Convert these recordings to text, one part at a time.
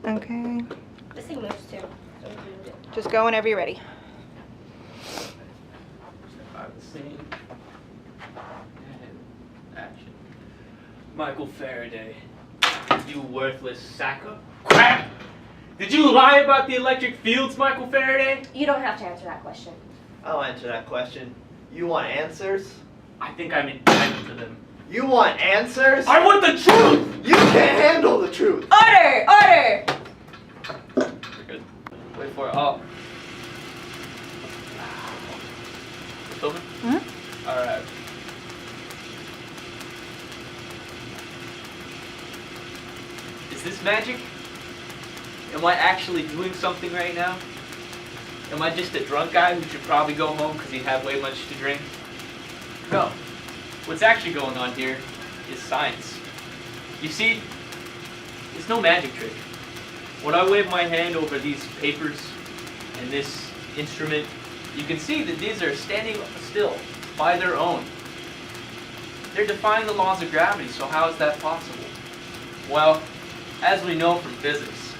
Okay. This thing moves too. So Just go whenever you're ready. Scene. And action. Michael Faraday, you worthless sack of crap! Did you lie about the electric fields, Michael Faraday? you don't have to answer that question. I'll answer that question. You want answers? I think I'm entitled to them. You want answers? I want the truth! You can't handle the truth! Order! Order! You're good. Wait for it. Oh. It's open? Mm-hmm. Alright. Is this magic? Am I actually doing something right now? Am I just a drunk guy who should probably go home because he had way much to drink? No. What's actually going on here is science. You see, it's no magic trick. When I wave my hand over these papers and this instrument, you can see that these are standing still by their own. They're defying the laws of gravity, so how is that possible? Well, as we know from physics,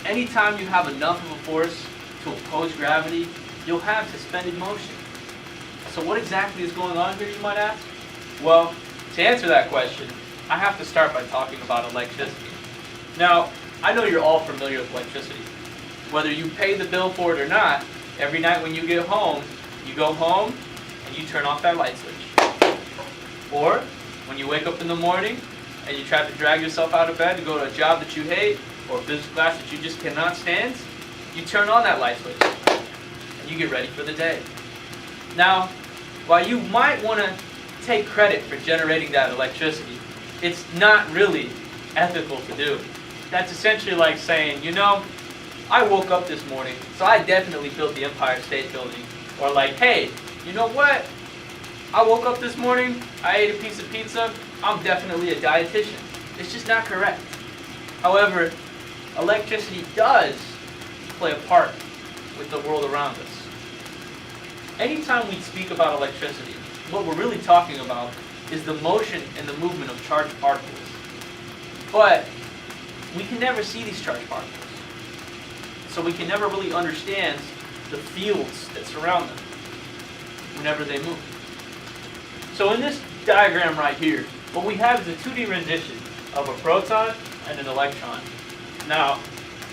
anytime you have enough of a force to oppose gravity, you'll have suspended motion. So what exactly is going on here, you might ask? Well, to answer that question, I have to start by talking about electricity. Now, I know you're all familiar with electricity. Whether you pay the bill for it or not, every night when you get home, you go home and you turn off that light switch. Or, when you wake up in the morning and you try to drag yourself out of bed to go to a job that you hate or a business class that you just cannot stand, you turn on that light switch and you get ready for the day. Now, while you might want to take credit for generating that electricity, it's not really ethical to do. That's essentially like saying, you know, I woke up this morning, so I definitely built the Empire State Building. Or like, hey, you know what? I woke up this morning, I ate a piece of pizza, I'm definitely a dietitian. It's just not correct. However, electricity does play a part with the world around us. Anytime we speak about electricity, what we're really talking about is the motion and the movement of charged particles. But we can never see these charged particles. So we can never really understand the fields that surround them whenever they move. So in this diagram right here, what we have is a 2D rendition of a proton and an electron. Now,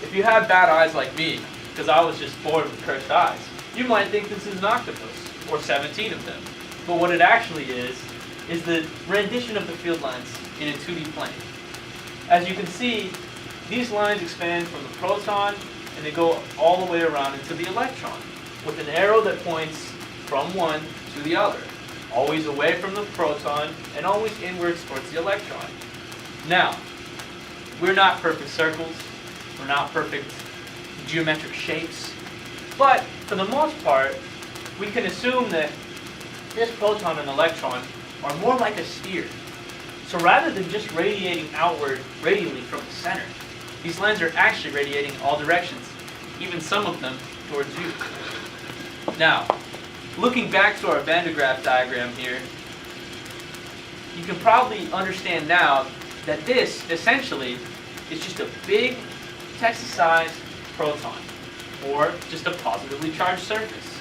if you have bad eyes like me, because I was just born with cursed eyes, you might think this is an octopus, or 17 of them. But what it actually is the rendition of the field lines in a 2D plane. As you can see, these lines expand from the proton and they go all the way around into the electron, with an arrow that points from one to the other, always away from the proton and always inwards towards the electron. Now, we're not perfect circles, we're not perfect geometric shapes, but for the most part, we can assume that this proton and electron are more like a sphere. So rather than just radiating outward radially from the center, these lines are actually radiating all directions, even some of them towards you. Now, looking back to our Van de Graaff diagram here, you can probably understand now that this, essentially, is just a big, Texas-sized proton, or just a positively charged surface.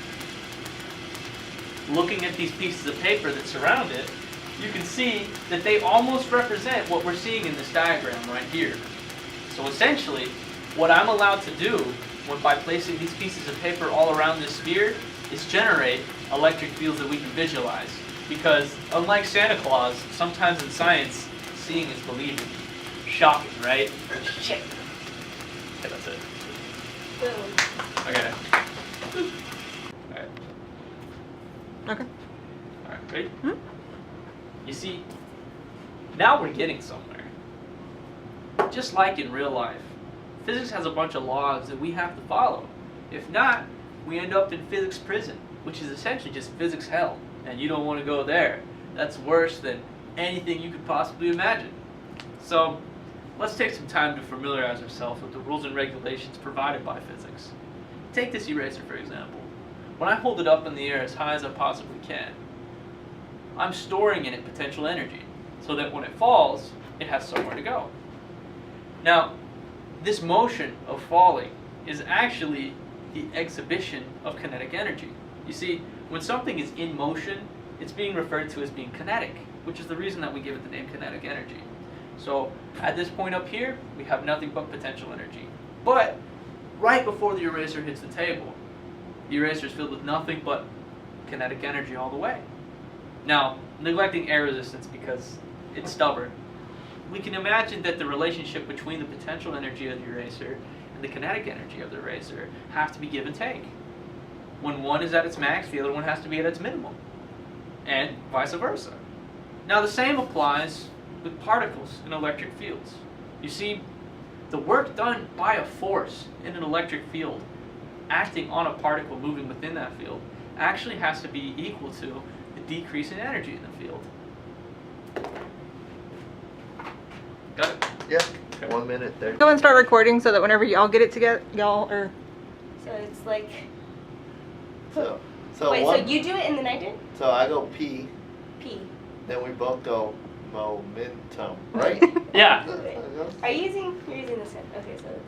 Looking at these pieces of paper that surround it, you can see that they almost represent what we're seeing in this diagram right here. So essentially, what I'm allowed to do by placing these pieces of paper all around this sphere is generate electric fields that we can visualize. Because unlike Santa Claus, sometimes in science, seeing is believing. Shocking, right? Shit. Okay, that's it. Boom. Okay. Alright. Okay. Alright, ready? Hmm? You see, now we're getting somewhere. Just like in real life, physics has a bunch of laws that we have to follow. If not, we end up in physics prison, which is essentially just physics hell, and you don't want to go there. That's worse than anything you could possibly imagine. So, let's take some time to familiarize ourselves with the rules and regulations provided by physics. Take this eraser, for example. When I hold it up in the air as high as I possibly can, I'm storing in it potential energy, so that when it falls, it has somewhere to go. Now, this motion of falling is actually the exhibition of kinetic energy. You see, when something is in motion, it's being referred to as being kinetic, which is the reason that we give it the name kinetic energy. So at this point up here, we have nothing but potential energy. But right before the eraser hits the table, the eraser is filled with nothing but kinetic energy all the way. Now, neglecting air resistance because it's stubborn, we can imagine that the relationship between the potential energy of the eraser and the kinetic energy of the eraser have to be give and take. When one is at its max, the other one has to be at its minimum, and vice versa. Now, the same applies with particles in electric fields. You see, the work done by a force in an electric field acting on a particle moving within that field actually has to be equal to the decrease in energy in the field. Got it? Yeah. Okay. 1 minute there. Go and start recording so that whenever y'all get it together, y'all are. So it's like. So Wait, one, so you do it and then I did? so I go P, P. then we both go momentum, right? Yeah. Wait. You're using this one. Okay, so.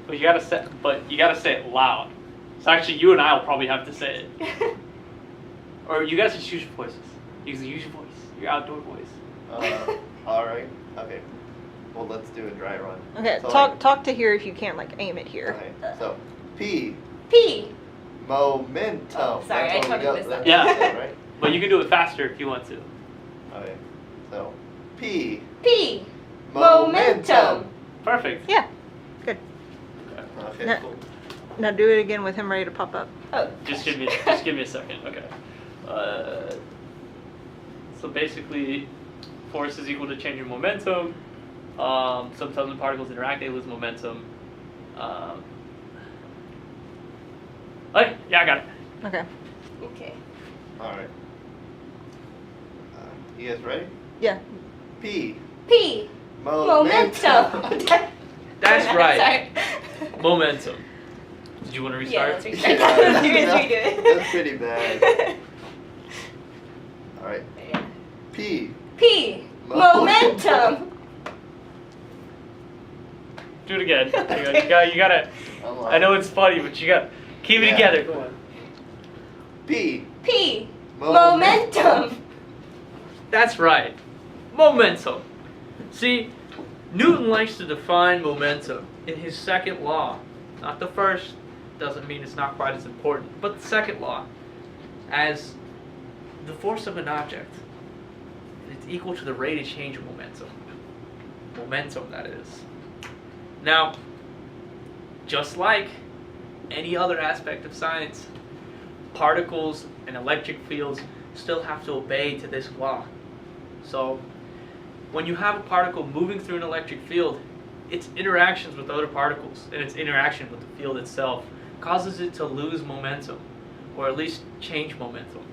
But you gotta say it loud. So actually, you and I will probably have to say it, or you guys just use your voices. You can use your voice, your outdoor voice. All right. Okay. Well, let's do a dry run. Okay, So, talk to here if you can, like aim it here. Okay. So P, P. momentum. Oh, sorry, That's I what we totally got. missed that. Yeah. Right. But you can do it faster if you want to. Okay. So P, P. momentum. Perfect. Yeah. Good. Okay. No. Cool. Now do it again with him ready to pop up. Oh. Just give me a second. Okay. So basically, force is equal to change in momentum. Sometimes when particles interact, they lose momentum. Okay, yeah, I got it. Okay. Okay. All right. You guys ready? Yeah. P, P. momentum. That's right. Sorry. Momentum. Did you want to restart? Yeah, let's restart. Let's redo it. That's pretty bad. All right. Yeah. P, P. Momentum. Do it again. You gotta. I know it's funny, but you gotta keep it Yeah. together. Come on. P, P. Momentum. That's right. Momentum. See, Newton likes to define momentum in his second law. Not the first, doesn't mean it's not quite as important, but the second law, as the force of an object. It's equal to the rate of change of momentum. Momentum, that is. Now, just like any other aspect of science, particles and electric fields still have to obey to this law. So, when you have a particle moving through an electric field, its interactions with other particles and its interaction with the field itself causes it to lose momentum, or at least change momentum.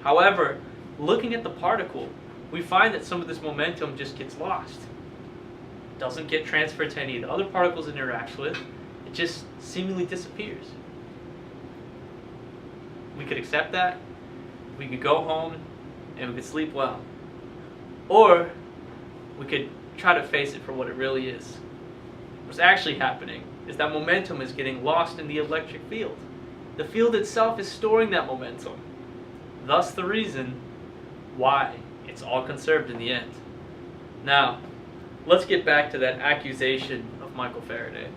However, looking at the particle, we find that some of this momentum just gets lost. It doesn't get transferred to any of the other particles it interacts with. It just seemingly disappears. We could accept that. We could go home and we could sleep well. Or we could try to face it for what it really is. What's actually happening is that momentum is getting lost in the electric field. The field itself is storing that momentum. Thus the reason why it's all conserved in the end. Now, let's get back to that accusation of Michael Faraday.